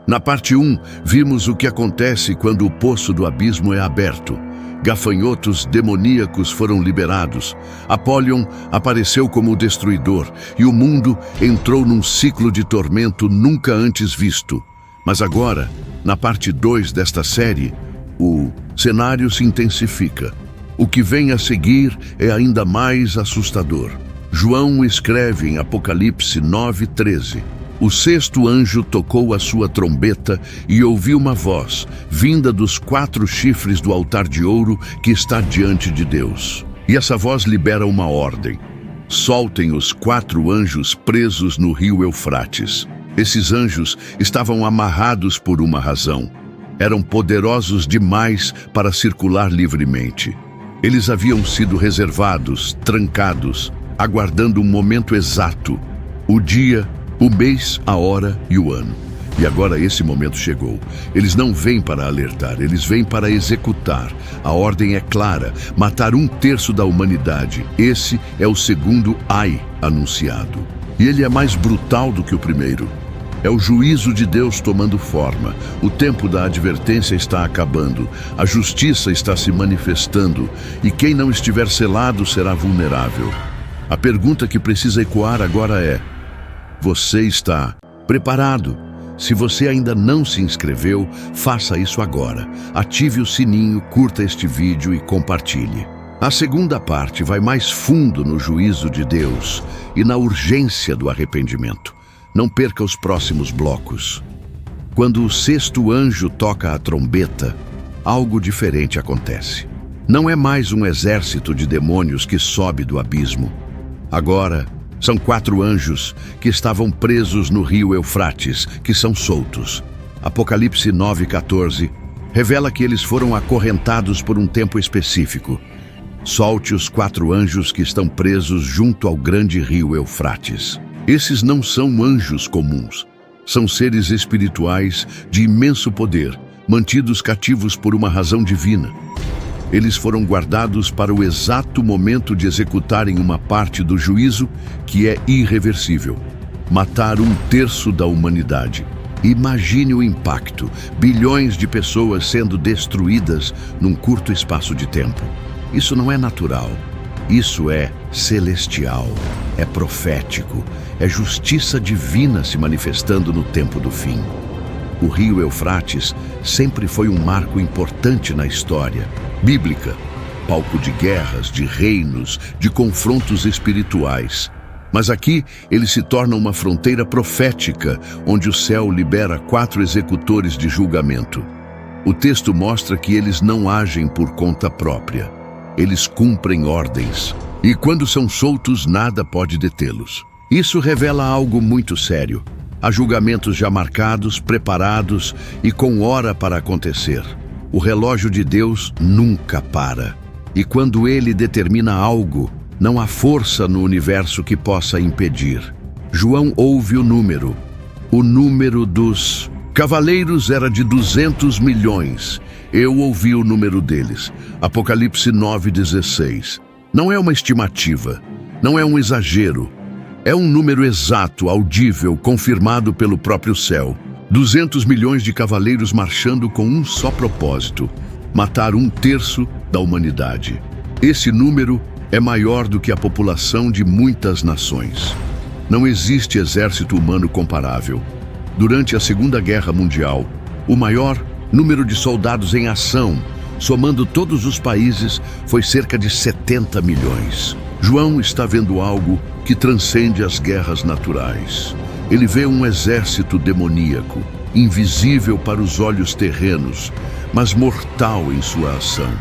Na parte 1, vimos o que acontece quando o poço do abismo é aberto. Gafanhotos demoníacos foram liberados. Apollyon apareceu como o destruidor e o mundo entrou num ciclo de tormento nunca antes visto. Mas agora, na parte 2 desta série, o cenário se intensifica. O que vem a seguir é ainda mais assustador. João escreve em Apocalipse 9:13. O sexto anjo tocou a sua trombeta e ouvi uma voz, vinda dos 4 chifres do altar de ouro que está diante de Deus. E essa voz libera uma ordem. Soltem os 4 anjos presos no rio Eufrates. Esses anjos estavam amarrados por uma razão. Eram poderosos demais para circular livremente. Eles haviam sido reservados, trancados, aguardando um momento exato, o dia, o mês, a hora e o ano. E agora esse momento chegou. Eles não vêm para alertar, eles vêm para executar. A ordem é clara: matar 1/3 da humanidade. Esse é o segundo ai anunciado. E ele é mais brutal do que o primeiro. É o juízo de Deus tomando forma. O tempo da advertência está acabando. A justiça está se manifestando. E quem não estiver selado será vulnerável. A pergunta que precisa ecoar agora é: você está preparado? Se você ainda não se inscreveu, faça isso agora. Ative o sininho, curta este vídeo e compartilhe. A segunda parte vai mais fundo no juízo de Deus e na urgência do arrependimento. Não perca os próximos blocos. Quando o sexto anjo toca a trombeta, algo diferente acontece. Não é mais um exército de demônios que sobe do abismo. Agora, são 4 anjos que estavam presos no rio Eufrates, que são soltos. Apocalipse 9:14 revela que eles foram acorrentados por um tempo específico. Solte os 4 anjos que estão presos junto ao grande rio Eufrates. Esses não são anjos comuns. São seres espirituais de imenso poder, mantidos cativos por uma razão divina. Eles foram guardados para o exato momento de executarem uma parte do juízo que é irreversível: matar 1/3 da humanidade. Imagine o impacto: bilhões de pessoas sendo destruídas num curto espaço de tempo. Isso não é natural. Isso é celestial, é profético, é justiça divina se manifestando no tempo do fim. O rio Eufrates sempre foi um marco importante na história bíblica, palco de guerras, de reinos, de confrontos espirituais. Mas aqui ele se torna uma fronteira profética, onde o céu libera 4 executores de julgamento. O texto mostra que eles não agem por conta própria. Eles cumprem ordens. E quando são soltos, nada pode detê-los. Isso revela algo muito sério. Há julgamentos já marcados, preparados e com hora para acontecer. O relógio de Deus nunca para. E quando ele determina algo, não há força no universo que possa impedir. João ouve o número dos cavaleiros era de 200 milhões. Eu ouvi o número deles. Apocalipse 9:16. Não é uma estimativa, não é um exagero. É um número exato, audível, confirmado pelo próprio céu. 200 milhões de cavaleiros marchando com um só propósito: matar 1/3 da humanidade. Esse número é maior do que a população de muitas nações. Não existe exército humano comparável. Durante a Segunda Guerra Mundial, o maior número de soldados em ação, somando todos os países, foi cerca de 70 milhões. João está vendo algo que transcende as guerras naturais. Ele vê um exército demoníaco, invisível para os olhos terrenos, mas mortal em sua ação.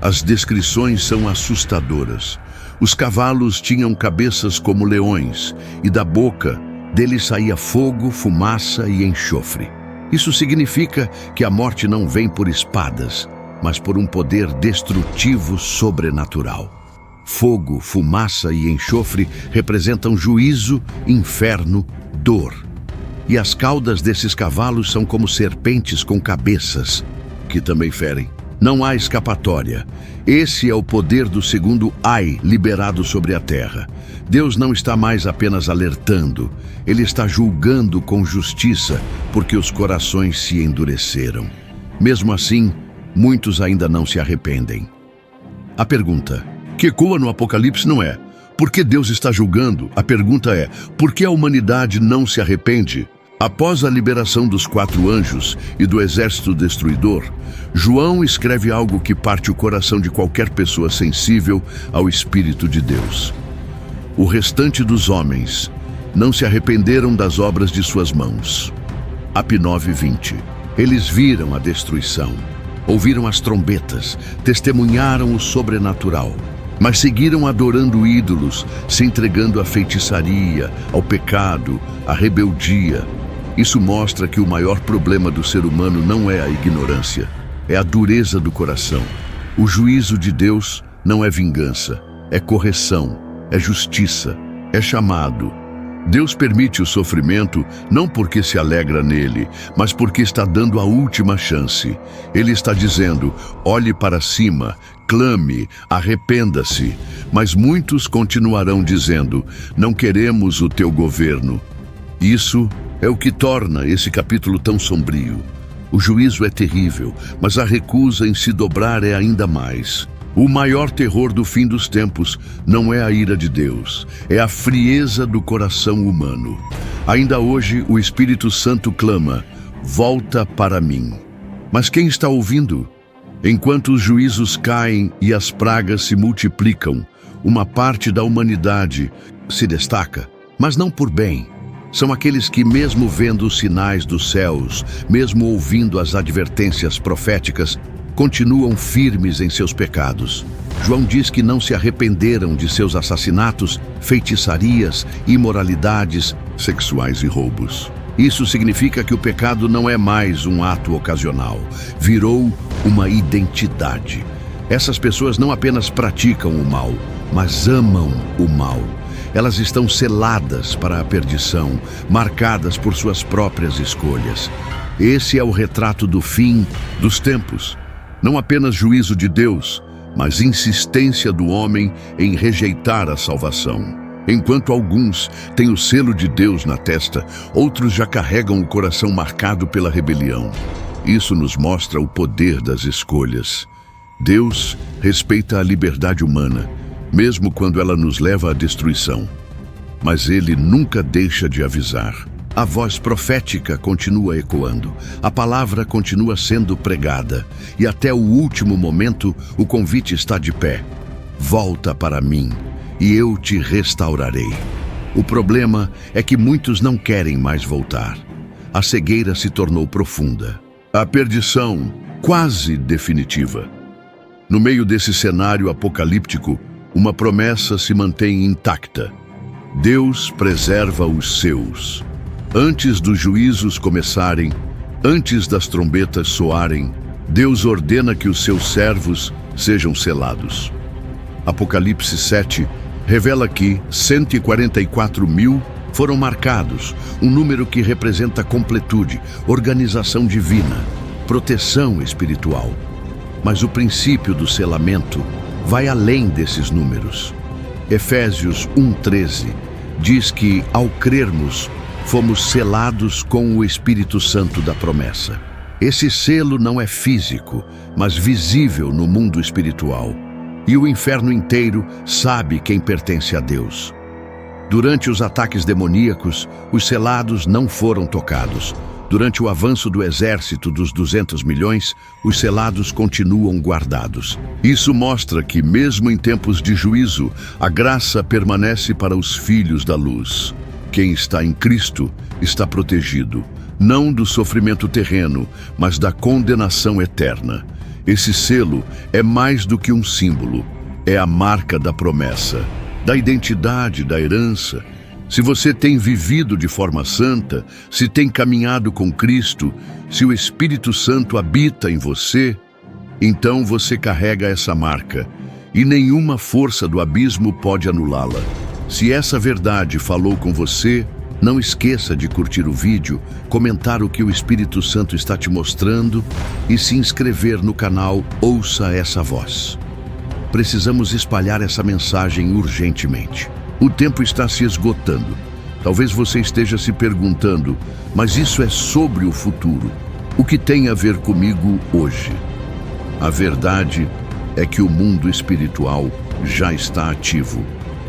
As descrições são assustadoras. Os cavalos tinham cabeças como leões, e da boca deles saía fogo, fumaça e enxofre. Isso significa que a morte não vem por espadas, mas por um poder destrutivo sobrenatural. Fogo, fumaça e enxofre representam juízo, inferno, dor. E as caudas desses cavalos são como serpentes com cabeças, que também ferem. Não há escapatória. Esse é o poder do segundo ai liberado sobre a terra. Deus não está mais apenas alertando, Ele está julgando com justiça, porque os corações se endureceram. Mesmo assim, muitos ainda não se arrependem. A pergunta que ecoa no Apocalipse não é por que Deus está julgando? A pergunta é por que a humanidade não se arrepende? Após a liberação dos 4 anjos e do exército destruidor, João escreve algo que parte o coração de qualquer pessoa sensível ao Espírito de Deus. O restante dos homens não se arrependeram das obras de suas mãos. Ap 9:20. Eles viram a destruição, ouviram as trombetas, testemunharam o sobrenatural, mas seguiram adorando ídolos, se entregando à feitiçaria, ao pecado, à rebeldia. Isso mostra que o maior problema do ser humano não é a ignorância, é a dureza do coração. O juízo de Deus não é vingança, é correção, é justiça, é chamado. Deus permite o sofrimento não porque se alegra nele, mas porque está dando a última chance. Ele está dizendo, olhe para cima, clame, arrependa-se. Mas muitos continuarão dizendo, não queremos o teu governo. Isso é o que torna esse capítulo tão sombrio. O juízo é terrível, mas a recusa em se dobrar é ainda mais. O maior terror do fim dos tempos não é a ira de Deus, é a frieza do coração humano. Ainda hoje o Espírito Santo clama, volta para mim. Mas quem está ouvindo? Enquanto os juízos caem e as pragas se multiplicam, uma parte da humanidade se destaca, mas não por bem. São aqueles que, mesmo vendo os sinais dos céus, mesmo ouvindo as advertências proféticas, continuam firmes em seus pecados. João diz que não se arrependeram de seus assassinatos, feitiçarias, imoralidades sexuais e roubos. Isso significa que o pecado não é mais um ato ocasional, virou uma identidade. Essas pessoas não apenas praticam o mal, mas amam o mal. Elas estão seladas para a perdição, marcadas por suas próprias escolhas. Esse é o retrato do fim dos tempos. Não apenas juízo de Deus, mas insistência do homem em rejeitar a salvação. Enquanto alguns têm o selo de Deus na testa, outros já carregam o coração marcado pela rebelião. Isso nos mostra o poder das escolhas. Deus respeita a liberdade humana, mesmo quando ela nos leva à destruição. Mas Ele nunca deixa de avisar. A voz profética continua ecoando, a palavra continua sendo pregada, e até o último momento o convite está de pé. Volta para mim, e eu te restaurarei. O problema é que muitos não querem mais voltar. A cegueira se tornou profunda. A perdição quase definitiva. No meio desse cenário apocalíptico, uma promessa se mantém intacta. Deus preserva os seus. Antes dos juízos começarem, antes das trombetas soarem, Deus ordena que os seus servos sejam selados. Apocalipse 7 revela que 144 mil foram marcados, um número que representa completude, organização divina, proteção espiritual. Mas o princípio do selamento vai além desses números. Efésios 1:13 diz que, ao crermos, fomos selados com o Espírito Santo da promessa. Esse selo não é físico, mas visível no mundo espiritual. E o inferno inteiro sabe quem pertence a Deus. Durante os ataques demoníacos, os selados não foram tocados. Durante o avanço do exército dos 200 milhões, os selados continuam guardados. Isso mostra que, mesmo em tempos de juízo, a graça permanece para os filhos da luz. Quem está em Cristo está protegido, não do sofrimento terreno, mas da condenação eterna. Esse selo é mais do que um símbolo, é a marca da promessa, da identidade, da herança. Se você tem vivido de forma santa, se tem caminhado com Cristo, se o Espírito Santo habita em você, então você carrega essa marca, e nenhuma força do abismo pode anulá-la. Se essa verdade falou com você, Não esqueça de curtir o vídeo, comentar o que o Espírito Santo está te mostrando e se inscrever no canal Ouça Essa Voz. Precisamos espalhar essa mensagem urgentemente. O tempo está se esgotando. Talvez você esteja se perguntando, mas isso é sobre o futuro. O que tem a ver comigo hoje? A verdade é que o mundo espiritual já está ativo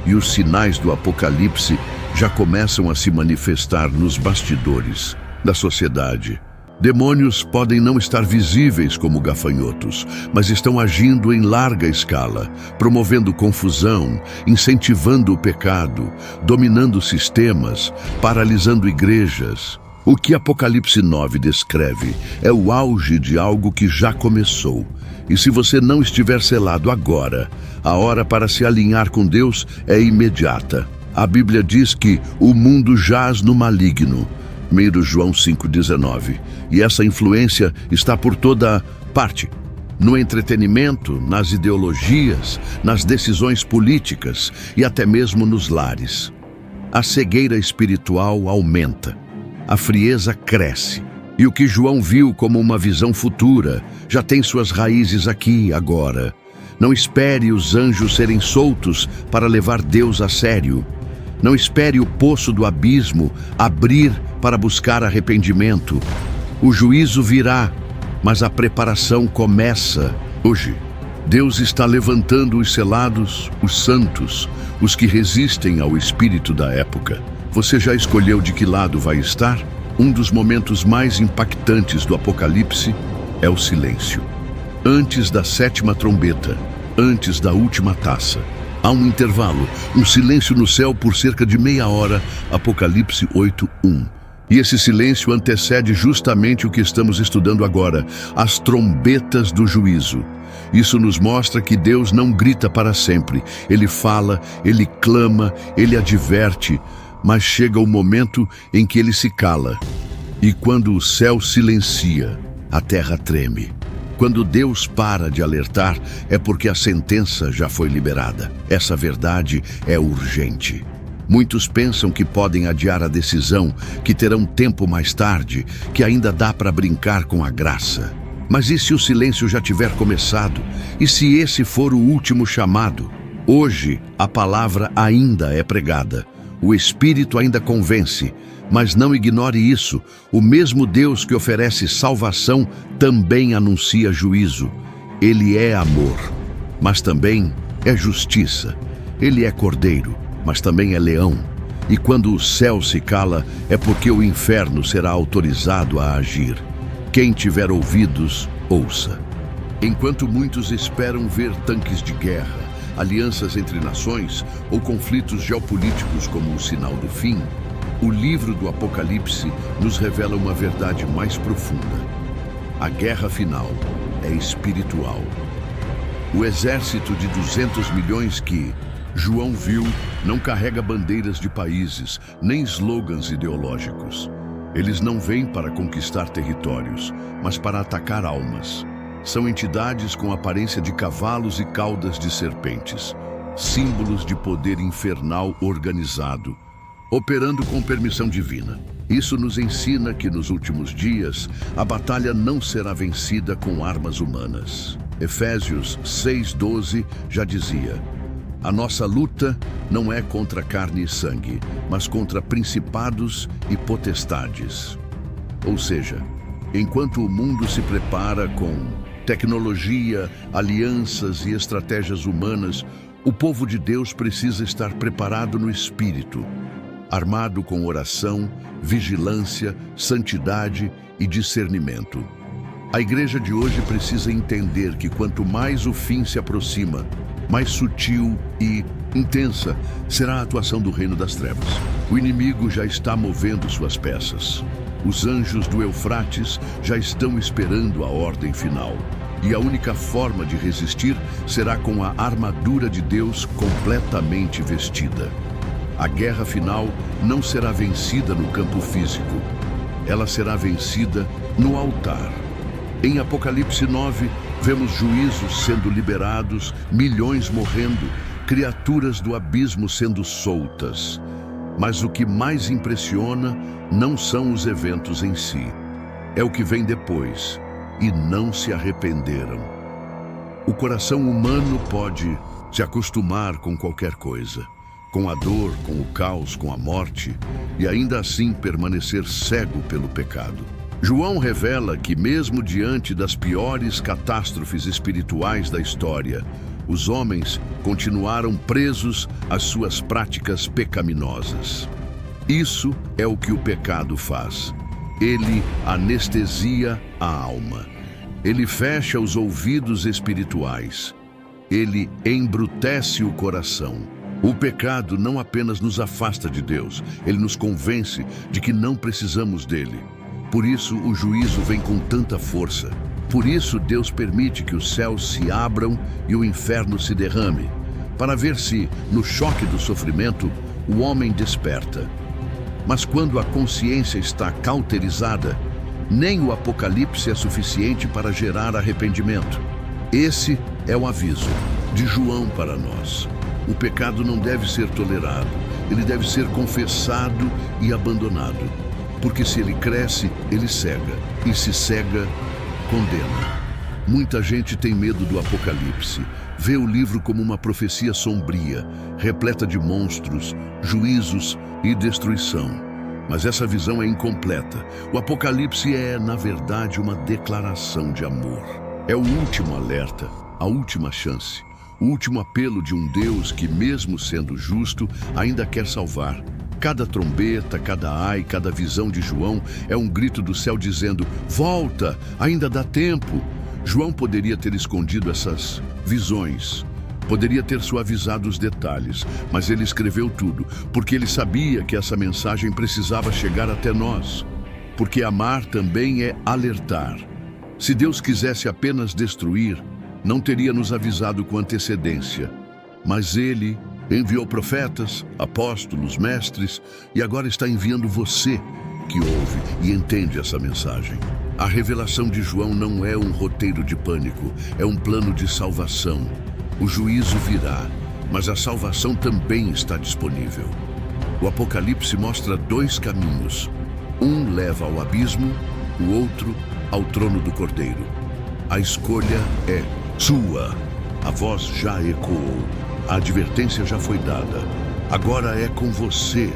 e os sinais do Apocalipse já começam a se manifestar nos bastidores da sociedade. Demônios podem não estar visíveis como gafanhotos, mas estão agindo em larga escala, promovendo confusão, incentivando o pecado, dominando sistemas, paralisando igrejas. O que Apocalipse 9 descreve é o auge de algo que já começou. E se você não estiver selado agora, a hora para se alinhar com Deus é imediata. A Bíblia diz que o mundo jaz no maligno, 1 João 5,19, e essa influência está por toda parte. No entretenimento, nas ideologias, nas decisões políticas e até mesmo nos lares. A cegueira espiritual aumenta, a frieza cresce. E o que João viu como uma visão futura já tem suas raízes aqui, agora. Não espere os anjos serem soltos para levar Deus a sério. Não espere o poço do abismo abrir para buscar arrependimento. O juízo virá, mas a preparação começa hoje. Deus está levantando os selados, os santos, os que resistem ao espírito da época. Você já escolheu de que lado vai estar? Um dos momentos mais impactantes do Apocalipse é o silêncio. Antes da sétima trombeta, antes da última taça, há um intervalo, um silêncio no céu por cerca de meia hora, Apocalipse 8:1. E esse silêncio antecede justamente o que estamos estudando agora, as trombetas do juízo. Isso nos mostra que Deus não grita para sempre. Ele fala, ele clama, ele adverte, mas chega o momento em que ele se cala. E quando o céu silencia, a terra treme. Quando Deus para de alertar, é porque a sentença já foi liberada. Essa verdade é urgente. Muitos pensam que podem adiar a decisão, que terão tempo mais tarde, que ainda dá para brincar com a graça. Mas e se o silêncio já tiver começado? E se esse for o último chamado? Hoje, a palavra ainda é pregada. O Espírito ainda convence, mas não ignore isso. O mesmo Deus que oferece salvação também anuncia juízo. Ele é amor, mas também é justiça. Ele é cordeiro, mas também é leão. E quando o céu se cala, é porque o inferno será autorizado a agir. Quem tiver ouvidos, ouça. Enquanto muitos esperam ver tanques de guerra, alianças entre nações ou conflitos geopolíticos como um sinal do fim, o livro do Apocalipse nos revela uma verdade mais profunda. A guerra final é espiritual. O exército de 200 milhões que João viu não carrega bandeiras de países, nem slogans ideológicos. Eles não vêm para conquistar territórios, mas para atacar almas. São entidades com aparência de cavalos e caudas de serpentes, símbolos de poder infernal organizado, operando com permissão divina. Isso nos ensina que nos últimos dias a batalha não será vencida com armas humanas. Efésios 6:12 já dizia: a nossa luta não é contra carne e sangue, mas contra principados e potestades. Ou seja, enquanto o mundo se prepara com tecnologia, alianças e estratégias humanas, o povo de Deus precisa estar preparado no espírito, armado com oração, vigilância, santidade e discernimento. A igreja de hoje precisa entender que quanto mais o fim se aproxima, mais sutil e intensa será a atuação do reino das trevas. O inimigo já está movendo suas peças. Os anjos do Eufrates já estão esperando a ordem final. E a única forma de resistir será com a armadura de Deus completamente vestida. A guerra final não será vencida no campo físico. Ela será vencida no altar. Em Apocalipse 9, vemos juízos sendo liberados, milhões morrendo, criaturas do abismo sendo soltas. Mas o que mais impressiona não são os eventos em si. É o que vem depois, e não se arrependeram. O coração humano pode se acostumar com qualquer coisa, com a dor, com o caos, com a morte, e ainda assim permanecer cego pelo pecado. João revela que mesmo diante das piores catástrofes espirituais da história, os homens continuaram presos às suas práticas pecaminosas. Isso é o que o pecado faz. Ele anestesia a alma. Ele fecha os ouvidos espirituais. Ele embrutece o coração. O pecado não apenas nos afasta de Deus, ele nos convence de que não precisamos dele. Por isso o juízo vem com tanta força. Por isso Deus permite que os céus se abram e o inferno se derrame, para ver se, no choque do sofrimento, o homem desperta. Mas quando a consciência está cauterizada, nem o Apocalipse é suficiente para gerar arrependimento. Esse é o aviso de João para nós. O pecado não deve ser tolerado, ele deve ser confessado e abandonado. Porque se ele cresce, ele cega, e se cega, condena. Muita gente tem medo do Apocalipse, vê o livro como uma profecia sombria, repleta de monstros, juízos e destruição. Mas essa visão é incompleta. O Apocalipse é, na verdade, uma declaração de amor. É o último alerta, a última chance, o último apelo de um Deus que, mesmo sendo justo, ainda quer salvar. Cada trombeta, cada ai, cada visão de João é um grito do céu dizendo: volta, ainda dá tempo. João poderia ter escondido essas visões, poderia ter suavizado os detalhes, mas ele escreveu tudo, porque ele sabia que essa mensagem precisava chegar até nós. Porque amar também é alertar. Se Deus quisesse apenas destruir, não teria nos avisado com antecedência. Mas ele enviou profetas, apóstolos, mestres, e agora está enviando você, que ouve e entende essa mensagem. A revelação de João não é um roteiro de pânico, é um plano de salvação. O juízo virá, mas a salvação também está disponível. O Apocalipse mostra dois caminhos. Um leva ao abismo, o outro ao trono do Cordeiro. A escolha é sua. A voz já ecoou. A advertência já foi dada. Agora é com você.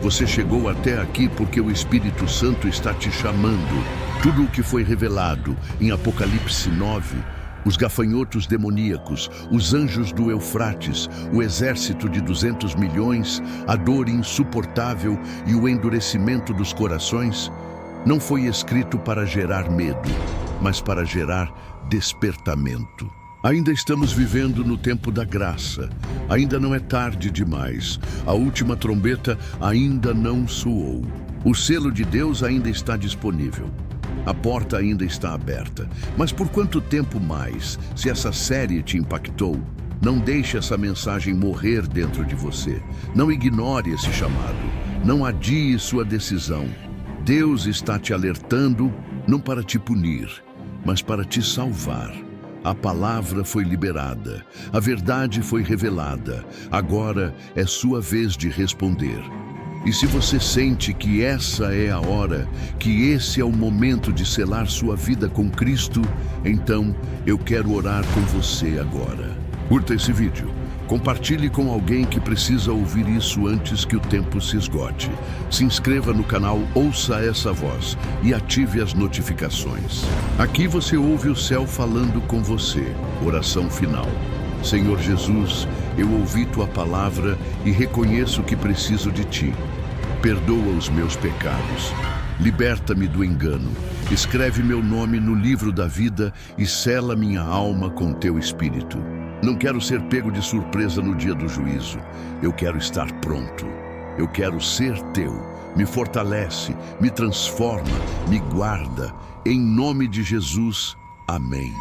Você chegou até aqui porque o Espírito Santo está te chamando. Tudo o que foi revelado em Apocalipse 9, os gafanhotos demoníacos, os anjos do Eufrates, o exército de 200 milhões, a dor insuportável e o endurecimento dos corações, não foi escrito para gerar medo, mas para gerar despertamento. Ainda estamos vivendo no tempo da graça. Ainda não é tarde demais. A última trombeta ainda não soou. O selo de Deus ainda está disponível. A porta ainda está aberta. Mas por quanto tempo mais? Se essa série te impactou, não deixe essa mensagem morrer dentro de você. Não ignore esse chamado. Não adie sua decisão. Deus está te alertando, não para te punir, mas para te salvar. A palavra foi liberada, a verdade foi revelada. Agora é sua vez de responder. E se você sente que essa é a hora, que esse é o momento de selar sua vida com Cristo, então eu quero orar com você agora. Curta esse vídeo. Compartilhe com alguém que precisa ouvir isso antes que o tempo se esgote. Se inscreva no canal Ouça Essa Voz e ative as notificações. Aqui você ouve o céu falando com você. Oração final. Senhor Jesus, eu ouvi tua palavra e reconheço que preciso de ti. Perdoa os meus pecados. Liberta-me do engano. Escreve meu nome no livro da vida e sela minha alma com teu espírito. Não quero ser pego de surpresa no dia do juízo. Eu quero estar pronto. Eu quero ser teu. Me fortalece, me transforma, me guarda. Em nome de Jesus. Amém.